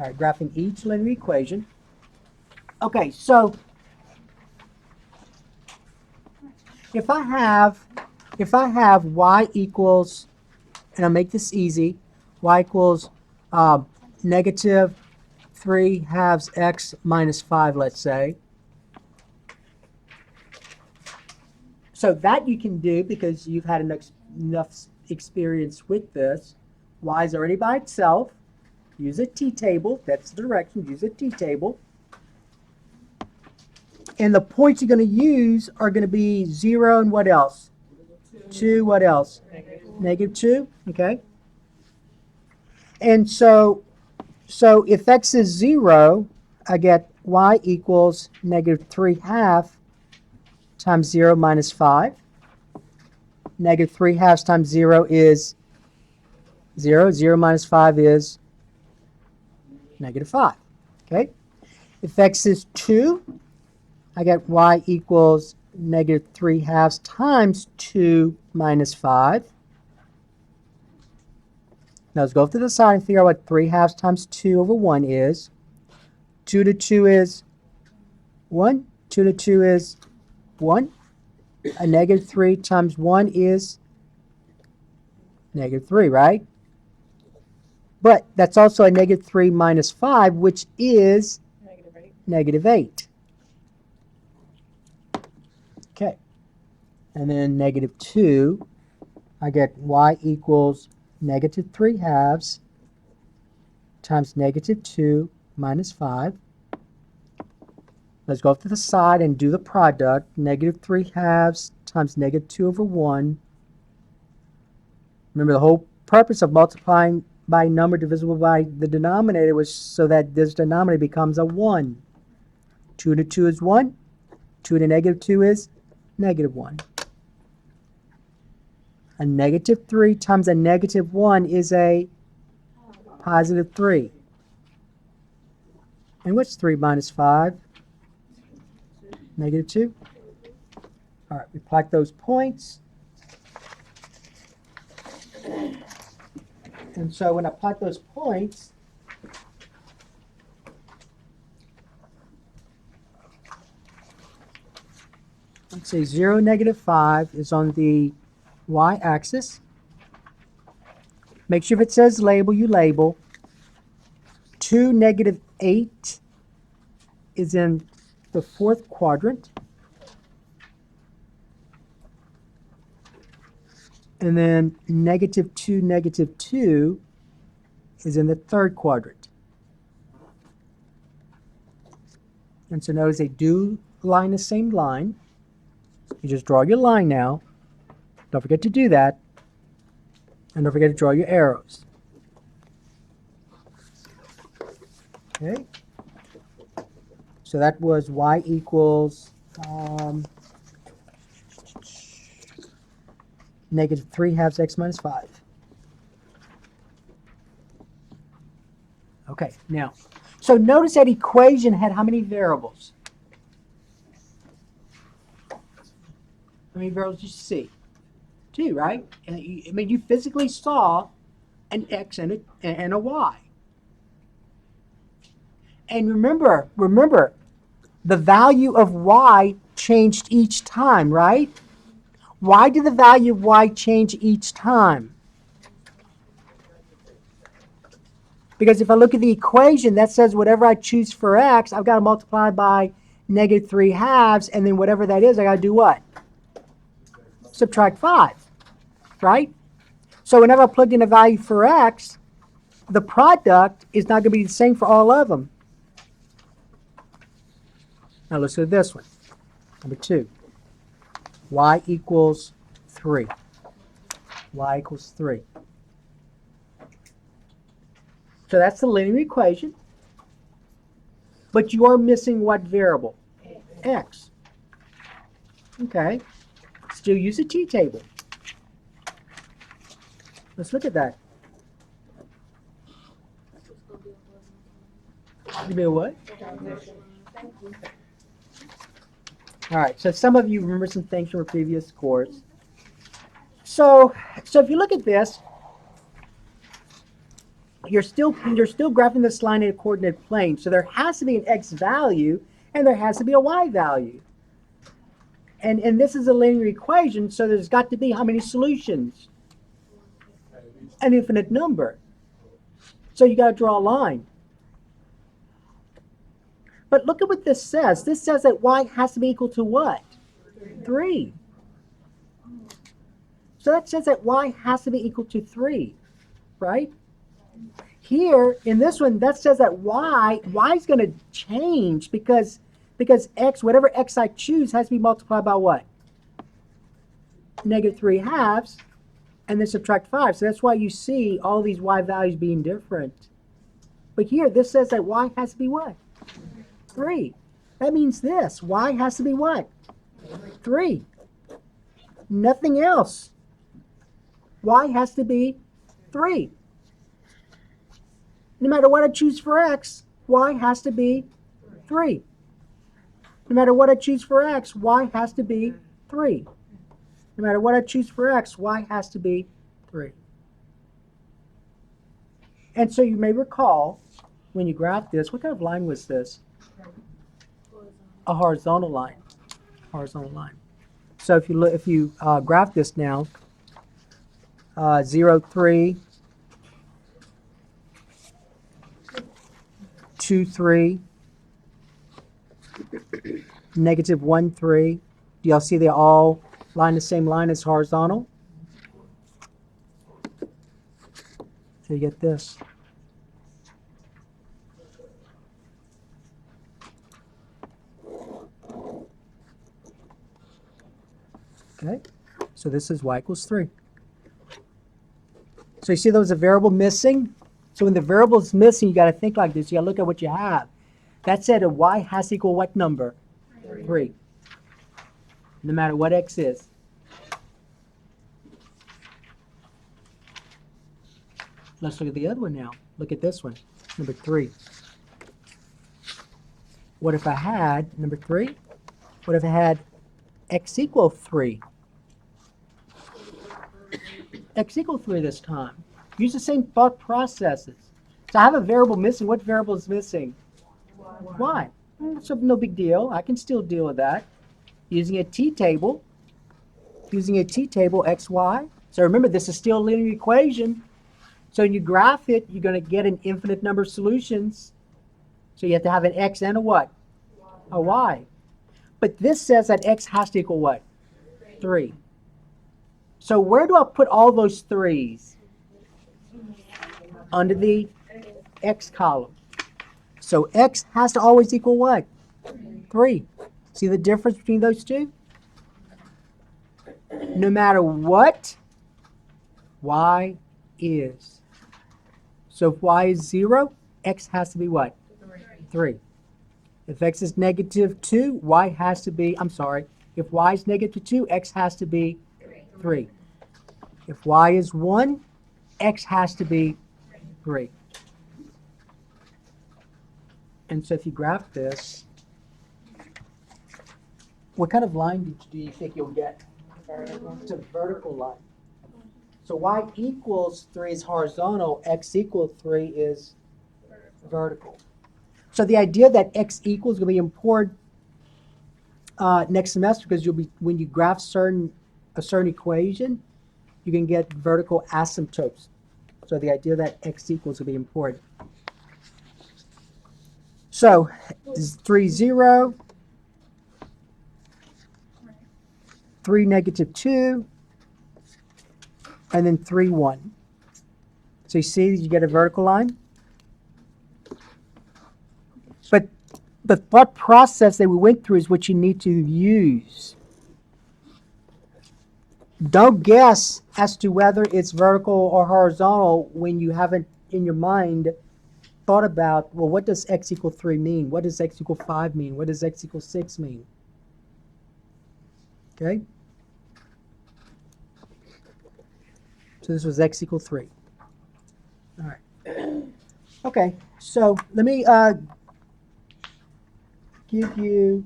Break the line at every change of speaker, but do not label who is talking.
All right, graphing each linear equation. Okay, so if I have y equals, and I'll make this easy, y equals negative 3 halves x minus 5, let's say. So that you can do because you've had enough experience with this. Y is already by itself. Use a t-table. That's the direction. Use a t-table. And the points you're going to use are going to be 0 and what else? 2, what else? Negative 2, okay? And so if x is 0, I get y equals negative 3 half times 0 minus 5. Negative 3 halves times 0 is 0. 0 minus 5 is negative 5. Okay? If x is 2, I get y equals negative 3 halves times 2 minus 5. Now let's go up to the side and figure out what 3 halves times 2 over 1 is. 2 to 2 is 1. 2 to 2 is 1. A negative 3 times 1 is negative 3, right? But that's also a negative 3 minus 5, which is negative 8. Okay. And then negative 2, I get y equals negative 3 halves times negative 2 minus 5. Let's go up to the side and do the product. Negative 3 halves times negative 2 over 1. Remember, the whole purpose of multiplying by a number divisible by the denominator was so that this denominator becomes a 1. 2 to 2 is 1. 2 to negative 2 is negative 1. A negative 3 times a negative 1 is a positive 3. And what's 3 minus 5? Negative 2. All right, we plot those points. And so when I plot those points, let's say 0, negative 5 is on the y-axis. Make sure if it says label, you label. 2, negative 8 is in the fourth quadrant. And then negative 2, negative 2 is in the third quadrant. And so notice they do line the same line. You just draw your line now. Don't forget to do that. And don't forget to draw your arrows. Okay. So that was y equals negative 3 halves x minus 5. Okay, now, so notice that equation had how many variables? How many variables did you see? 2, right? And I mean, you physically saw an x and a y. And remember, the value of y changed each time, right? Why did the value of y change each time? Because if I look at the equation, that says whatever I choose for x, I've got to multiply by negative 3 halves, and then whatever that is, I got to do what? Subtract 5, right? So whenever I plug in a value for x, the product is not going to be the same for all of them. Now let's do this one. Number 2. Y equals 3. Y equals 3. So that's the linear equation. But you are missing what variable? X. Okay. Still use a t-table. Let's look at that. You mean what? All right, so some of you remember some things from a previous course. So if you look at this, you're still graphing this line in a coordinate plane. So there has to be an x value and there has to be a y value. And this is a linear equation, so there's got to be how many solutions? An infinite number. So you got to draw a line. But look at what this says. This says that y has to be equal to what? 3. So that says that y has to be equal to 3, right? Here, in this one, that says that y is going to change because x, whatever x I choose, has to be multiplied by what? -3/2, and then subtract 5. So that's why you see all these y values being different. But here, this says that y has to be what? 3. That means this. Y has to be what? 3. Nothing else. Y has to be 3. No matter what I choose for x, y has to be 3. No matter what I choose for x, y has to be 3. No matter what I choose for x, y has to be 3. And so you may recall, when you graphed this, what kind of line was this? A horizontal line. Horizontal line. So if you graph this now, 0, 3, 2, 3, -1, 3. Do y'all see they all line the same line as horizontal? So you get this. Okay, so this is y equals 3. So you see there was a variable missing? So when the variable is missing, you got to think like this. You got to look at what you have. That said, a y has to equal what number? 3. No matter what x is. Let's look at the other one now. Look at this one, number 3. What if I had, number 3, what if I had x equal 3? X equal 3 this time. Use the same thought processes. So I have a variable missing. What variable is missing? Y. So no big deal. I can still deal with that. Using a t-table. Using a t-table, x, y. So remember, this is still a linear equation. So when you graph it, you're going to get an infinite number of solutions. So you have to have an x and a what? A y. But this says that x has to equal what? 3. So where do I put all those 3's? Under the x column. So x has to always equal what? 3. See the difference between those two? No matter what y is. So if y is 0, x has to be what? 3. If x is -2, y has to be, if y is -2, x has to be 3. If y is 1, x has to be 3. And so if you graph this, what kind of line do you think you'll get? It's a vertical line. So y equals 3 is horizontal, x equals 3 is vertical. So the idea that x equals is going to be important next semester because when you graph a certain equation, you can get vertical asymptotes. So the idea that x equals will be important. So 3, 0, 3, -2, and then 3, 1. So you see you get a vertical line. But the thought process that we went through is what you need to use. Don't guess as to whether it's vertical or horizontal when you haven't in your mind thought about, well, what does x equal 3 mean? What does x equal 5 mean? What does x equal 6 mean? Okay? So this was x equal 3. All right. Okay, so let me give you